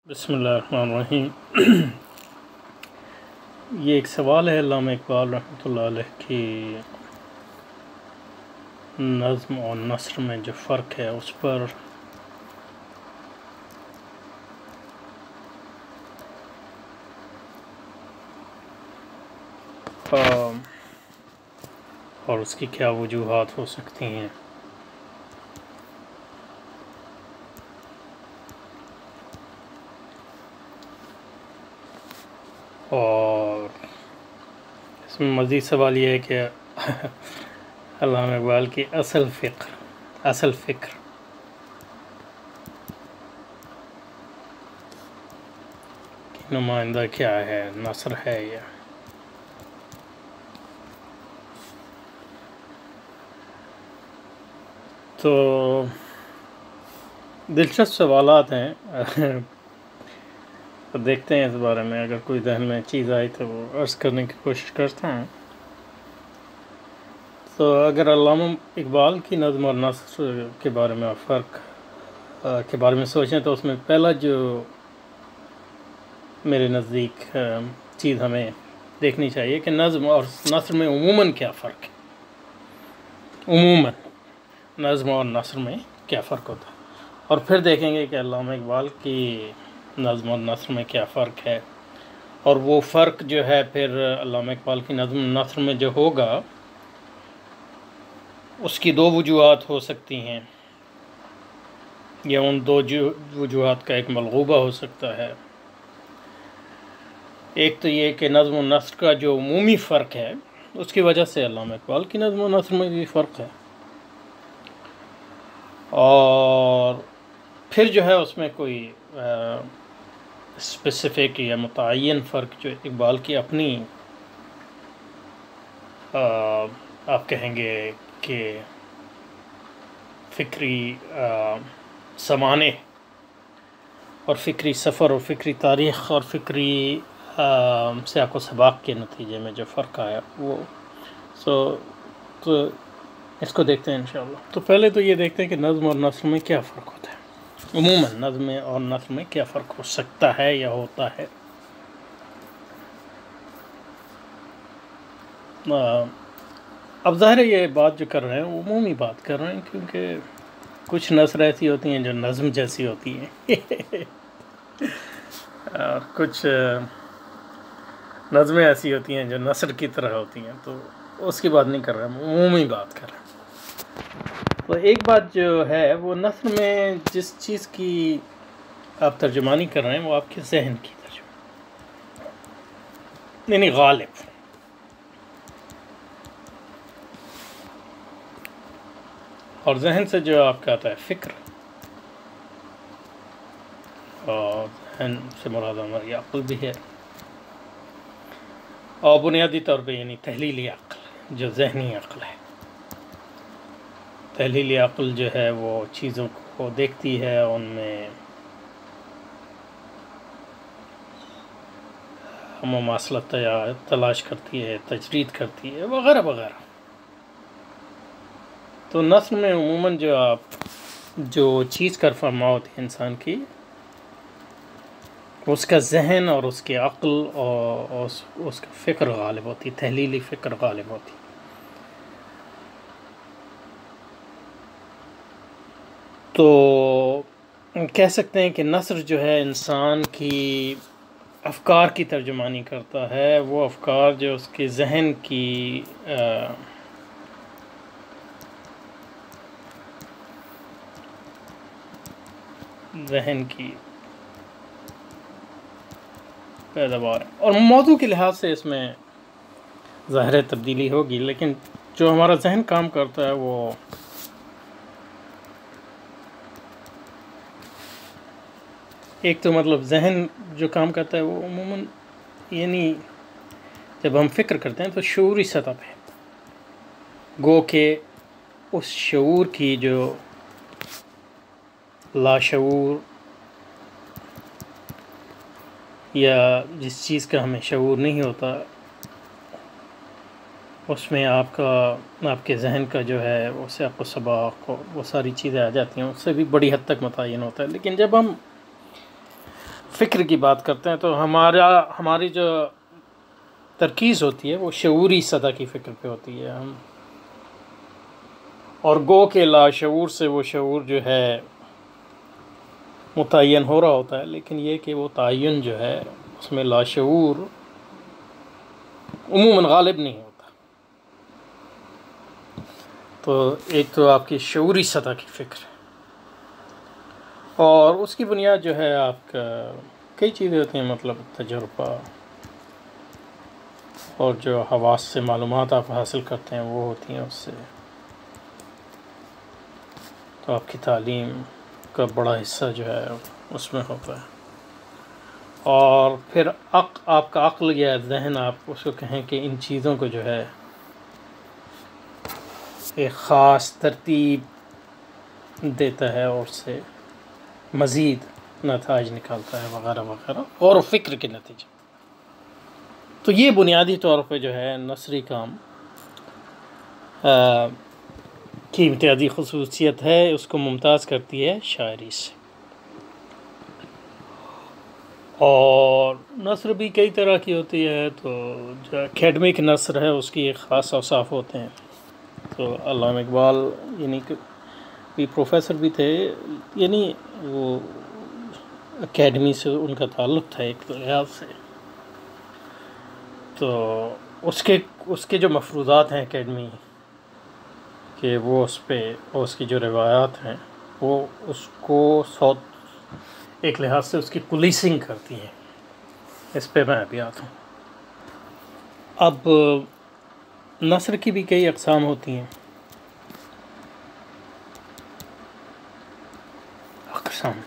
بسم اللہ الرحمن الرحیم۔ یہ ایک سوال ہے علامہ اقبال رحمۃ اللہ علیہ کی نظم اور نثر میں جو فرق ہے اس پر اور اس کی کیا وجوہات ہو سکتی ہیں۔ اور اس میں مزید سوال یہ ہے کہ علامہ اقبال کی اصل فکر کی نمائندہ کیا ہے، نثر ہے یا تو دلچسپ سوالات ہیں۔ تو دیکھتے ہیں اس بارے میں، اگر کوئی ذہن میں چیز آئی تو وہ عرض کرنے کی کوشش کرتا ہوں۔ تو اگر علامہ اقبال کی نظم اور نثر کے بارے میں فرق کے بارے میں سوچیں تو اس میں پہلا جو میرے نزدیک چیز ہمیں دیکھنی چاہیے کہ نظم اور نثر میں عموماً کیا فرق ہے، عموماً نظم اور نثر میں کیا فرق ہوتا ہے، اور پھر دیکھیں گے کہ علامہ اقبال کی نظم اور نثر میں کیا فرق ہے، اور وہ فرق جو ہے پھر علامہ اقبال کی نظم و نثر میں جو ہوگا اس کی دو وجوہات ہو سکتی ہیں، یا ان دو وجوہات کا ایک ملغوبہ ہو سکتا ہے۔ ایک تو یہ کہ نظم و نثر کا جو عمومی فرق ہے اس کی وجہ سے علامہ اقبال کی نظم و نثر میں بھی فرق ہے، اور پھر جو ہے اس میں کوئی اسپیسیفک یا متعین فرق جو اقبال کی اپنی آپ کہیں گے کہ فکری سمانے اور فکری سفر اور فکری تاریخ اور فکری سیاق و سباق کے نتیجے میں جو فرق آیا وہ تو اس کو دیکھتے ہیں انشاءاللہ۔ تو پہلے تو یہ دیکھتے ہیں کہ نظم اور نثر میں کیا فرق ہوتا ہے، عموماً نظم اور نثر میں کیا فرق ہو سکتا ہے یا ہوتا ہے۔ اب ظاہر ہے یہ بات جو کر رہے ہیں عمومی بات کر رہے ہیں، کیونکہ کچھ نثر ایسی ہوتی ہیں جو نظم جیسی ہوتی ہیں اور کچھ نظمیں ایسی ہوتی ہیں جو نثر کی طرح ہوتی ہیں، تو اس کی بات نہیں کر رہے ہیں، عمومی بات کر رہے ہیں۔ تو ایک بات جو ہے وہ نثر میں جس چیز کی آپ ترجمانی کر رہے ہیں وہ آپ کے ذہن کی ترجمانی، یعنی غالب، اور ذہن سے جو آپ کا آتا ہے فکر، اور ذہن سے مراد ہماری عقل بھی ہے، اور بنیادی طور پہ یعنی تحلیلی عقل، جو ذہنی عقل ہے۔ تحلیلی عقل جو ہے وہ چیزوں کو دیکھتی ہے، ان میں مماثلت تلاش کرتی ہے، تجرید کرتی ہے، وغیرہ وغیرہ۔ تو نثر میں عموماً جو چیز کا فرما ہوتی ہے انسان کی، اس کا ذہن اور اس کی عقل اور اس کا فکر غالب ہوتی، تحلیلی فکر غالب ہوتی۔ تو کہہ سکتے ہیں کہ نثر جو ہے انسان کی افکار کی ترجمانی کرتا ہے، وہ افکار جو اس کے ذہن کی پیداوار ہے، اور موضوع کے لحاظ سے اس میں ظاہر تبدیلی ہوگی، لیکن جو ہمارا ذہن کام کرتا ہے وہ ایک تو مطلب ذہن جو کام کرتا ہے وہ عموماً یعنی جب ہم فکر کرتے ہیں تو شعوری سطح پہ، گو کہ اس شعور کی جو لاشعور یا جس چیز کا ہمیں شعور نہیں ہوتا، اس میں آپ کے ذہن کا جو ہے وہ سیاق و سباق وہ ساری چیزیں آ جاتی ہیں، اس سے بھی بڑی حد تک متعین ہوتا ہے۔ لیکن جب ہم فکر کی بات کرتے ہیں تو ہماری جو ترکیز ہوتی ہے وہ شعوری سطح کی فکر پہ ہوتی ہے ہم، اور گو کے لاشعور سے وہ شعور جو ہے متعین ہو رہا ہوتا ہے، لیکن یہ کہ وہ تعین جو ہے اس میں لاشعور عموماً غالب نہیں ہوتا۔ تو ایک تو آپ کی شعوری سطح کی فکر ہے، اور اس کی بنیاد جو ہے آپ کا کئی چیزیں ہوتی ہیں، مطلب تجربہ، اور جو حواس سے معلومات آپ حاصل کرتے ہیں وہ ہوتی ہیں اس سے، تو آپ کی تعلیم کا بڑا حصہ جو ہے اس میں ہوتا ہے، اور پھر آپ کا عقل یا ذہن، آپ اس کو کہیں کہ ان چیزوں کو جو ہے ایک خاص ترتیب دیتا ہے اور اس سے مزید نتائج نکالتا ہے وغیرہ وغیرہ، غور و فکر کے نتیجے۔ تو یہ بنیادی طور پہ جو ہے نثری کام کی امتیازی خصوصیت ہے، اس کو ممتاز کرتی ہے شاعری سے۔ اور نثر بھی کئی طرح کی ہوتی ہے، تو جو اکیڈمک نثر ہے اس کی ایک خاص اوصاف ہوتے ہیں۔ تو علامہ اقبال یعنی کہ بھی پروفیسر بھی تھے، یعنی وہ اکیڈمی سے ان کا تعلق تھا ایک لحاظ سے، تو اس کے جو مفروضات ہیں اکیڈمی کہ وہ اس پہ، اور اس کی جو روایات ہیں وہ اس کو ایک لحاظ سے اس کی پولیسنگ کرتی ہیں۔ اس پہ میں ابھی آتا ہوں۔ اب نثر کی بھی کئی اقسام ہوتی ہیں، اقسام،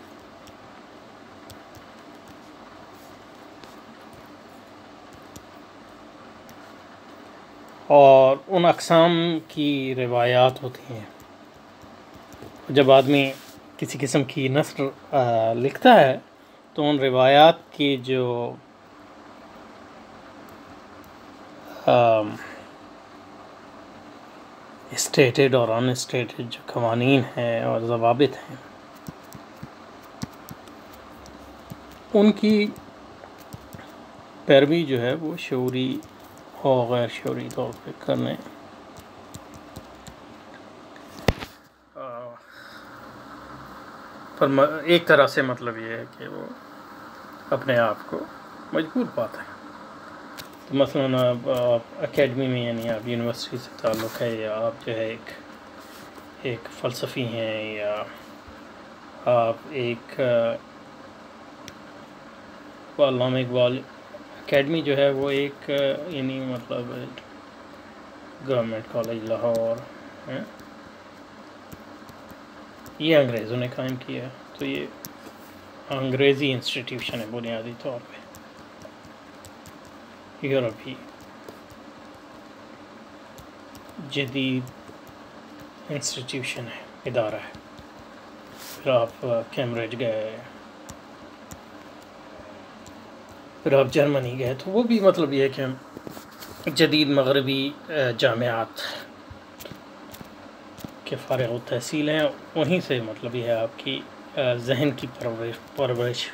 اور ان اقسام کی روایات ہوتی ہیں۔ جب آدمی کسی قسم کی نثر لکھتا ہے تو ان روایات کی جو اسٹیٹڈ اور ان اسٹیٹڈ جو قوانین ہیں اور ضوابط ہیں، ان کی پیروی جو ہے وہ شعوری اور غیر شعوری طور پہ کرنے پر ایک طرح سے مطلب یہ ہے کہ وہ اپنے آپ کو مجبور پاتا ہے۔ تو مثلاً آپ اکیڈمی میں، یعنی آپ یونیورسٹی سے تعلق ہے، یا آپ جو ہے ایک فلسفی ہیں، یا آپ ایک علامہ اقبال اکیڈمی جو ہے وہ ایک یعنی مطلب گورنمنٹ کالج لاہور ہے، یہ انگریزوں نے قائم کیا ہے، تو یہ انگریزی انسٹیٹیوشن ہے بنیادی طور پہ، یورپی جدید انسٹیٹیوشن ہے، ادارہ ہے۔ پھر آپ کیمبرج گئے، پھر آپ جرمنی گئے، تو وہ بھی مطلب یہ ہے کہ جدید مغربی جامعات کے فارغ التحصیل ہیں، وہیں سے مطلب یہ ہے آپ کی ذہن کی پرورش۔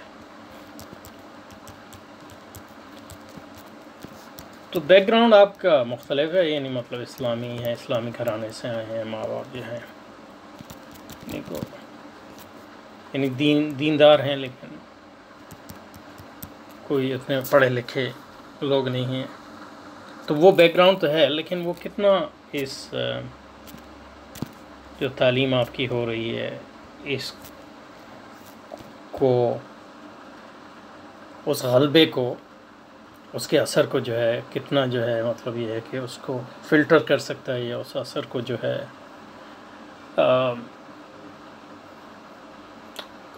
تو بیک گراؤنڈ آپ کا مختلف ہے، یعنی مطلب اسلامی ہے، اسلامی گھرانے سے آئے ہیں، ماں باپ جو ہیں یعنی دیندار ہیں، لیکن کوئی اتنے پڑھے لکھے لوگ نہیں ہیں، تو وہ بیک گراؤنڈ تو ہے، لیکن وہ کتنا اس جو تعلیم آپ کی ہو رہی ہے اس کو، اس غلبے کو، اس کے اثر کو جو ہے کتنا جو ہے مطلب یہ ہے کہ اس کو فلٹر کر سکتا ہے، یا اس اثر کو جو ہے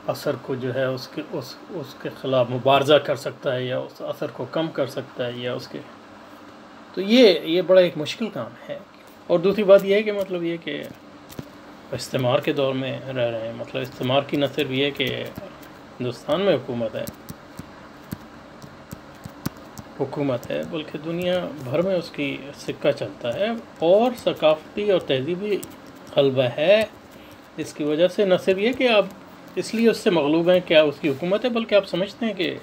اثر کو جو ہے اس کے خلاف مبارزہ کر سکتا ہے، یا اس اثر کو کم کر سکتا ہے، یا اس کے، تو یہ بڑا ایک مشکل کام ہے۔ اور دوسری بات یہ ہے کہ مطلب یہ کہ استعمار کے دور میں رہ رہے ہیں، مطلب استعمار کی نہ صرف یہ کہ ہندوستان میں حکومت ہے بلکہ دنیا بھر میں اس کی سکہ چلتا ہے، اور ثقافتی اور تہذیبی غلبہ ہے، جس کی وجہ سے نہ صرف یہ کہ آپ اس لیے اس سے مغلوب ہیں، کیا اس کی حکومت ہے، بلکہ آپ سمجھتے ہیں کہ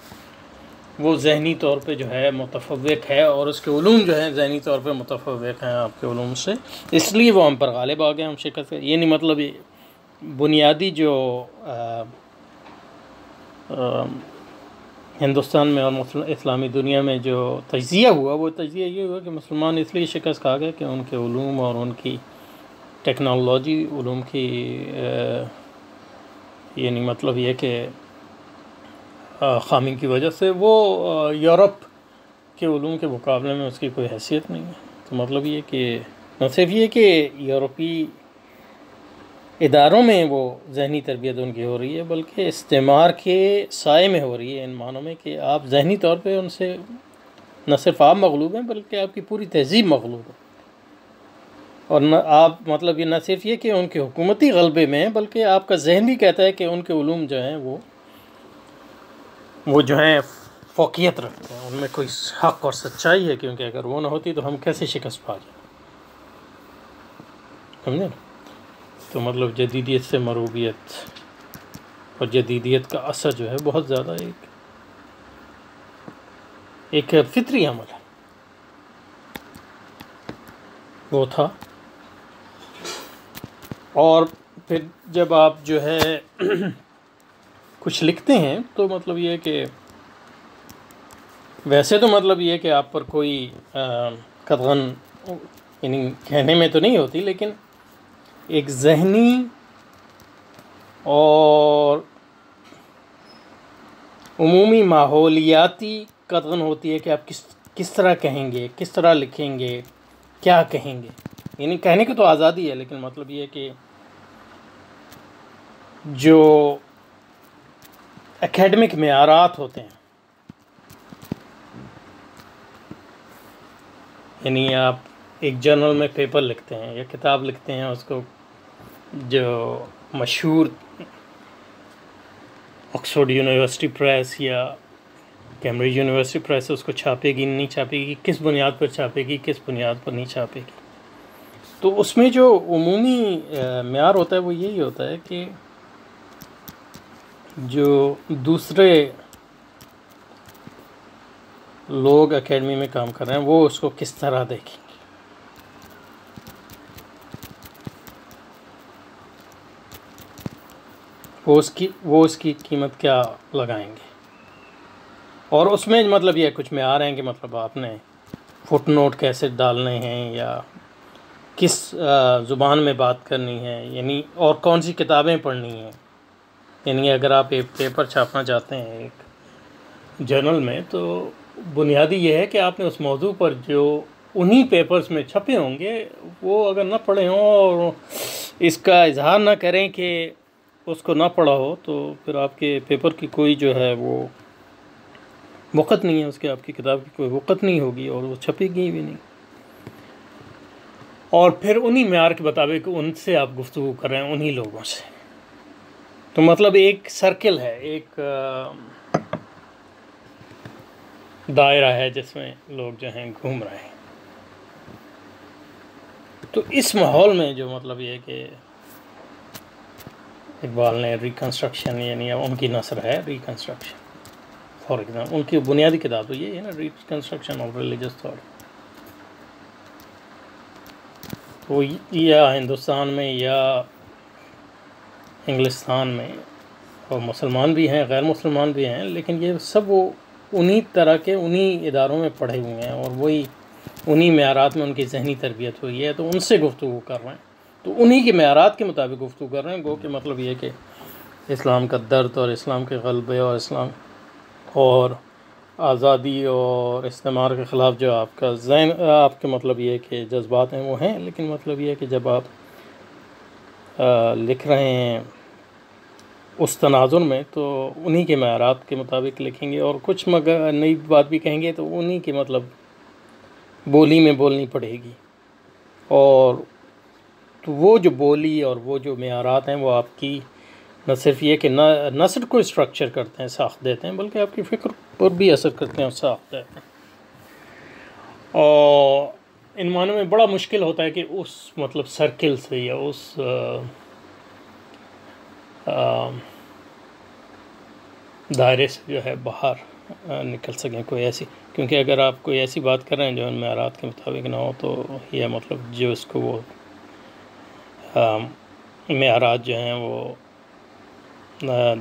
وہ ذہنی طور پہ جو ہے متفوق ہے، اور اس کے علوم جو ہیں ذہنی طور پہ متفوق ہیں آپ کے علوم سے، اس لیے وہ ہم پر غالب آ گئے، ہم شکست، یہ نہیں مطلب بنیادی جو ہندوستان میں اور اسلامی دنیا میں جو تجزیہ ہوا، وہ تجزیہ یہ ہوا کہ مسلمان اس لیے شکست کھا گئے کہ ان کے علوم اور ان کی ٹیکنالوجی، علوم کی یعنی مطلب یہ کہ خامی کی وجہ سے وہ یورپ کے علوم کے مقابلے میں اس کی کوئی حیثیت نہیں ہے۔ تو مطلب یہ کہ نہ صرف یہ کہ یورپی اداروں میں وہ ذہنی تربیت ان کی ہو رہی ہے، بلکہ استعمار کے سائے میں ہو رہی ہے، ان معنوں میں کہ آپ ذہنی طور پہ ان سے نہ صرف آپ مغلوب ہیں، بلکہ آپ کی پوری تہذیب مغلوب ہے، اور نہ آپ مطلب یہ نہ صرف یہ کہ ان کے حکومتی غلبے میں ہیں، بلکہ آپ کا ذہن بھی کہتا ہے کہ ان کے علوم جو ہیں وہ جو ہیں فوقیت رکھتے ہیں، ان میں کوئی حق اور سچائی ہے، کیونکہ اگر وہ نہ ہوتی تو ہم کیسے شکست پا جائیں، سمجھے نا؟ تو مطلب جدیدیت سے مروبیت، اور جدیدیت کا اثر جو ہے بہت زیادہ ایک فطری عمل ہے، وہ تھا۔ اور پھر جب آپ جو ہے کچھ لکھتے ہیں تو مطلب یہ کہ ویسے تو مطلب یہ کہ آپ پر کوئی قطعاً یعنی کہنے میں تو نہیں ہوتی، لیکن ایک ذہنی اور عمومی ماحولیاتی قطعاً ہوتی ہے کہ آپ کس طرح کہیں گے، کس طرح لکھیں گے، کیا کہیں گے، یعنی کہنے کی تو آزادی ہے، لیکن مطلب یہ کہ جو اکیڈمک معیارات ہوتے ہیں، یعنی آپ ایک جرنل میں پیپر لکھتے ہیں یا کتاب لکھتے ہیں، اس کو جو مشہور آکسفورڈ یونیورسٹی پریس یا کیمبرج یونیورسٹی پریس اس کو چھاپے گی نہیں چھاپے گی، کس بنیاد پر چھاپے گی، کس بنیاد پر نہیں چھاپے گی، تو اس میں جو عمومی معیار ہوتا ہے وہ یہی ہوتا ہے کہ جو دوسرے لوگ اکیڈمی میں کام کر رہے ہیں وہ اس کو کس طرح دیکھیں گے، وہ اس کی قیمت کیا لگائیں گے، اور اس میں مطلب یہ کچھ معیار ہیں کہ مطلب آپ نے فٹ نوٹ کیسے ڈالنے ہیں، یا کس زبان میں بات کرنی ہے، یعنی اور کون سی کتابیں پڑھنی ہیں، یعنی اگر آپ ایک پیپر چھاپنا چاہتے ہیں ایک جرنل میں، تو بنیادی یہ ہے کہ آپ نے اس موضوع پر جو انہی پیپرز میں چھپے ہوں گے وہ اگر نہ پڑھے ہوں اور اس کا اظہار نہ کریں کہ اس کو نہ پڑھا ہو، تو پھر آپ کے پیپر کی کوئی جو ہے وہ وقت نہیں ہے، اس کے آپ کی کتاب کی کوئی وقت نہیں ہوگی اور وہ چھپے گی بھی نہیں، اور پھر انہی معیار کے مطابق ان سے آپ گفتگو کر رہے ہیں، انہی لوگوں سے، تو مطلب ایک سرکل ہے، ایک دائرہ ہے جس میں لوگ جو ہیں گھوم رہے ہیں۔ تو اس ماحول میں جو مطلب یہ کہ اقبال نے ریکنسٹرکشن، یعنی ان کی نثر ہے ریکنسٹرکشن، فار ایگزامپل ان کی بنیادی کتاب تو یہ ہے نا، ریکنسٹرکشن آف ریلیجس تھاٹ، تو یا ہندوستان میں یا انگلستان میں، اور مسلمان بھی ہیں غیر مسلمان بھی ہیں، لیکن یہ سب وہ انہی طرح کے انہی اداروں میں پڑھے ہوئے ہیں، اور وہی انہی معیارات میں ان کی ذہنی تربیت ہوئی ہے، تو ان سے گفتگو کر رہے ہیں، تو انہی کے معیارات کے مطابق گفتگو کر رہے ہیں، گو کہ مطلب یہ کہ اسلام کا درد اور اسلام کے غلبے اور اسلام اور آزادی اور استعمار کے خلاف جو آپ کا ذہن، آپ کے مطلب یہ کہ جذبات ہیں وہ ہیں، لیکن مطلب یہ کہ جب آپ لکھ رہے ہیں اس تناظر میں تو انہی کے معیارات کے مطابق لکھیں گے، اور کچھ مگر نئی بات بھی کہیں گے تو انہی کی مطلب بولی میں بولنی پڑے گی، اور تو وہ جو بولی اور وہ جو معیارات ہیں وہ آپ کی نہ صرف یہ کہ نثر کو اسٹرکچر کرتے ہیں، ساخت دیتے ہیں، بلکہ آپ کی فکر پر بھی اثر کرتے ہیں اور ساخت دیتے ہیں، اور ان معنوں میں بڑا مشکل ہوتا ہے کہ اس مطلب سرکل سے یا اس دائرے سے جو ہے باہر نکل سکیں کوئی ایسی، کیونکہ اگر آپ کوئی ایسی بات کر رہے ہیں جو ان معیارات کے مطابق نہ ہو تو یہ مطلب جو اس کو وہ معیارات جو ہیں وہ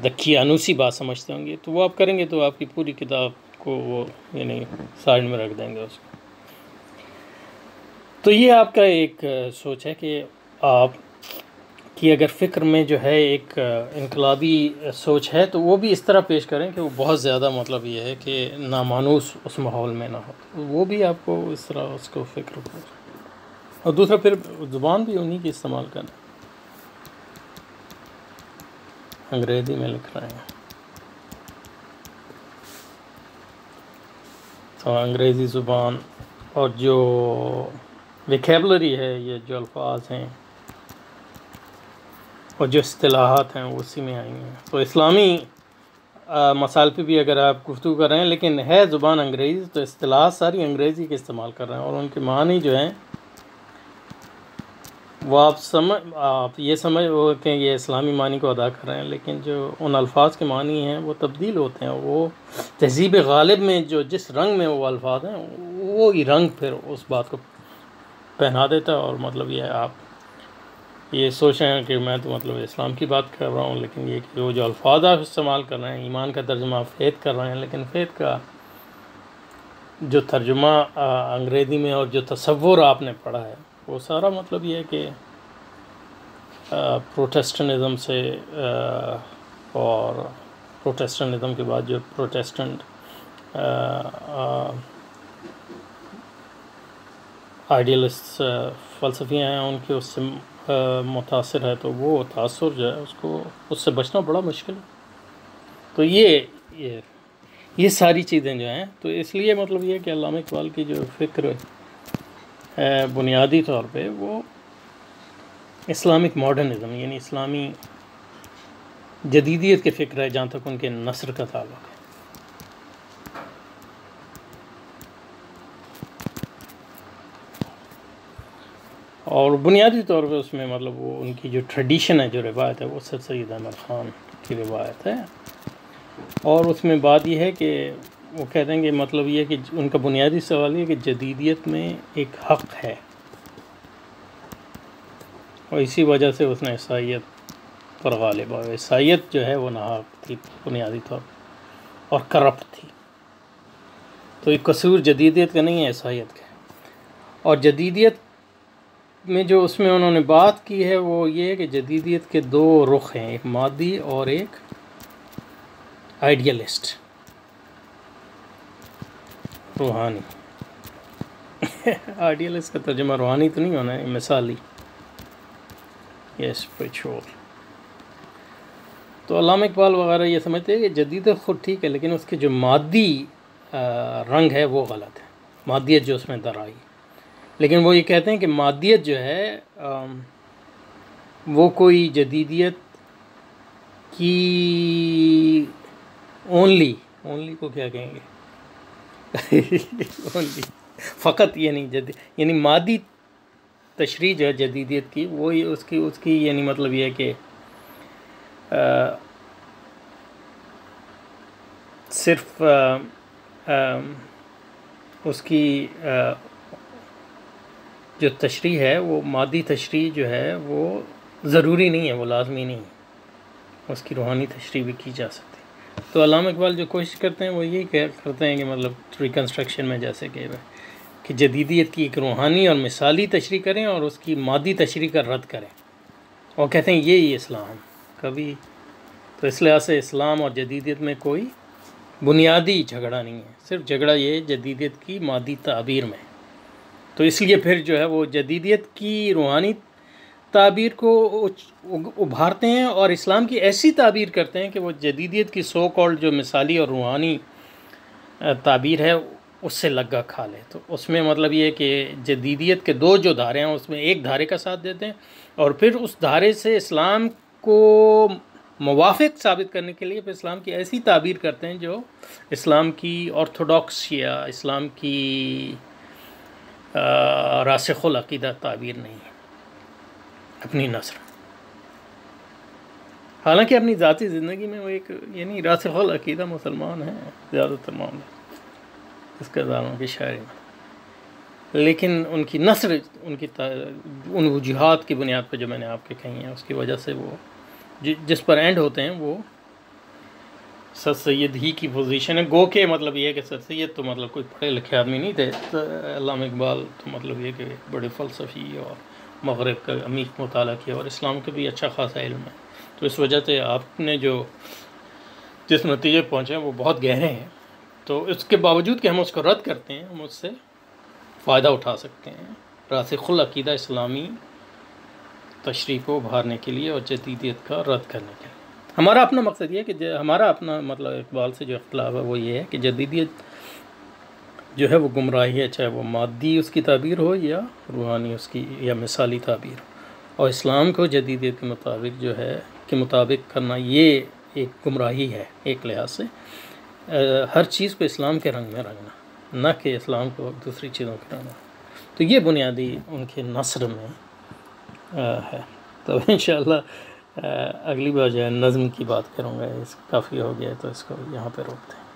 دقیانوسی بات سمجھتے ہوں گے تو وہ آپ کریں گے تو آپ کی پوری کتاب کو وہ یعنی سائڈ میں رکھ دیں گے اس کو۔ تو یہ آپ کا ایک سوچ ہے کہ آپ کی اگر فکر میں جو ہے ایک انقلابی سوچ ہے تو وہ بھی اس طرح پیش کریں کہ وہ بہت زیادہ مطلب یہ ہے کہ نامانوس اس ماحول میں نہ ہو، وہ بھی آپ کو اس طرح اس کو فکر ہو۔ اور دوسرا پھر زبان بھی انہی کی استعمال کریں، انگریزی میں لکھ رہے ہیں تو انگریزی زبان اور جو ویکیبلری ہے، یہ جو الفاظ ہیں اور جو اصطلاحات ہیں وہ اسی میں آئی ہیں۔ تو اسلامی مسائل پہ بھی اگر آپ گفتگو کر رہے ہیں لیکن ہے زبان انگریزی تو اصطلاحات ساری انگریزی کے استعمال کر رہے ہیں، اور ان کے معنی جو ہیں وہ آپ یہ سمجھ کہ یہ اسلامی معنی کو ادا کر رہے ہیں، لیکن جو ان الفاظ کے معنی ہیں وہ تبدیل ہوتے ہیں، وہ تہذیب غالب میں جو جس رنگ میں وہ الفاظ ہیں وہی رنگ پھر اس بات کو پہنا دیتا ہے، اور مطلب یہ آپ یہ سوچ رہے ہیں کہ میں تو مطلب اسلام کی بات کر رہا ہوں، لیکن یہ کہ وہ جو الفاظ آپ استعمال کر رہے ہیں، ایمان کا ترجمہ آپ فیت کر رہے ہیں، لیکن فیت کا جو ترجمہ انگریزی میں اور جو تصور آپ نے پڑھا ہے وہ سارا مطلب یہ ہے کہ پروٹیسٹنٹزم سے اور پروٹیسٹنٹزم کے بعد جو پروٹیسٹنٹ آئیڈیلسٹ فلسفیاں ہیں ان کے اس سے متاثر ہے، تو وہ تاثر جو ہے اس سے بچنا بڑا مشکل ہے۔ تو یہ ساری چیزیں جو ہیں تو اس لیے مطلب یہ کہ علامہ اقبال کی جو فکر ہے بنیادی طور پہ وہ اسلامک ماڈرنزم یعنی اسلامی جدیدیت کے فکر ہے، جہاں تک ان کے نثر کا تعلق ہے۔ اور بنیادی طور پہ اس میں مطلب وہ ان کی جو ٹریڈیشن ہے، جو روایت ہے، وہ سر سید احمد خان کی روایت ہے، اور اس میں بات یہ ہے کہ وہ کہتے ہیں کہ مطلب یہ کہ ان کا بنیادی سوال یہ کہ جدیدیت میں ایک حق ہے، اور اسی وجہ سے اس نے عیسائیت پر غالب آئے۔ عیسائیت جو ہے وہ ناحق تھی بنیادی طور پر اور کرپٹ تھی، تو ایک قصور جدیدیت کا نہیں ہے، عیسائیت کا۔ اور جدیدیت میں جو اس میں انہوں نے بات کی ہے وہ یہ ہے کہ جدیدیت کے دو رخ ہیں، ایک مادی اور ایک آئیڈیلسٹ، روحانی۔ آئیڈیلسٹ کا ترجمہ روحانی تو نہیں ہونا ہے، مثالی، یہ اسپریچول۔ تو علامہ اقبال وغیرہ یہ سمجھتے ہیں کہ جدیدیت خود ٹھیک ہے، لیکن اس کے جو مادی رنگ ہے وہ غلط ہے، مادیت جو اس میں در آئی۔ لیکن وہ یہ کہتے ہیں کہ مادیت جو ہے وہ کوئی جدیدیت کی اونلی کو کیا کہیں گے اونلی فقط یعنی مادی تشریح جو ہے جدیدیت کی وہی اس کی یعنی مطلب یہ ہے کہ صرف اس کی جو تشریح ہے وہ مادی تشریح جو ہے وہ ضروری نہیں ہے، وہ لازمی نہیں ہے، اس کی روحانی تشریح بھی کی جا سکتی ہے۔ تو علامہ اقبال جو کوشش کرتے ہیں وہ یہی کرتے ہیں کہ مطلب ریکنسٹرکشن میں جیسے کہ جدیدیت کی ایک روحانی اور مثالی تشریح کریں اور اس کی مادی تشریح کا رد کریں، اور کہتے ہیں یہی اسلام کبھی۔ تو اس لحاظ سے اسلام اور جدیدیت میں کوئی بنیادی جھگڑا نہیں ہے، صرف جھگڑا یہ جدیدیت کی مادی تعبیر میں۔ تو اس لیے پھر جو ہے وہ جدیدیت کی روحانی تعبیر کو ابھارتے ہیں اور اسلام کی ایسی تعبیر کرتے ہیں کہ وہ جدیدیت کی سو کالڈ جو مثالی اور روحانی تعبیر ہے اس سے لگا کھا لے۔ تو اس میں مطلب یہ کہ جدیدیت کے دو جو دھارے ہیں اس میں ایک دھارے کا ساتھ دیتے ہیں، اور پھر اس دھارے سے اسلام کو موافق ثابت کرنے کے لیے پھر اسلام کی ایسی تعبیر کرتے ہیں جو اسلام کی آرتھوڈاکس یا اسلام کی راسخ العقیدہ تعبیر نہیں ہے اپنی نثر۔ حالانکہ اپنی ذاتی زندگی میں وہ ایک یعنی راسخ العقیدہ مسلمان ہیں زیادہ تر معاملے اس کرداروں کی شاعری میں، لیکن ان کی نثر ان وجوہات کی بنیاد پہ جو میں نے آپ کے کہی ہیں اس کی وجہ سے وہ جس پر اینڈ ہوتے ہیں وہ سر سید ہی کی پوزیشن ہے. گو کہ مطلب یہ ہے کہ سر سید تو مطلب کوئی پڑھے لکھے آدمی نہیں تھے، تو علامہ اقبال تو مطلب یہ کہ بڑے فلسفی اور مغرب کا عمیق مطالعہ کیا اور اسلام کا بھی اچھا خاصا علم ہے، تو اس وجہ سے آپ نے جس نتیجے پہنچے ہیں وہ بہت گہرے ہیں. تو اس کے باوجود کہ ہم اس کو رد کرتے ہیں، ہم اس سے فائدہ اٹھا سکتے ہیں راسخ العقیدہ اسلامی تشریح کو ابھارنے کے لیے اور جدیدیت کا رد کرنے کے لیے. ہمارا اپنا مقصد یہ ہے کہ ہمارا اپنا مطلب اقبال سے جو اختلاف ہے وہ یہ ہے کہ جدیدیت جو ہے وہ گمراہی ہے، چاہے وہ مادی اس کی تعبیر ہو یا روحانی اس کی یا مثالی تعبیر ہو، اور اسلام کو جدیدیت کے مطابق جو ہے کے مطابق کرنا یہ ایک گمراہی ہے ایک لحاظ سے. ہر چیز کو اسلام کے رنگ میں رنگنا، نہ کہ اسلام کو دوسری چیزوں کے رنگنا. تو یہ بنیادی ان کے نثر میں ہے. تو انشاءاللہ اگلی بار جو ہے نظم کی بات کروں گا. اس کافی ہو گیا تو اس کو یہاں پہ روکتے ہیں.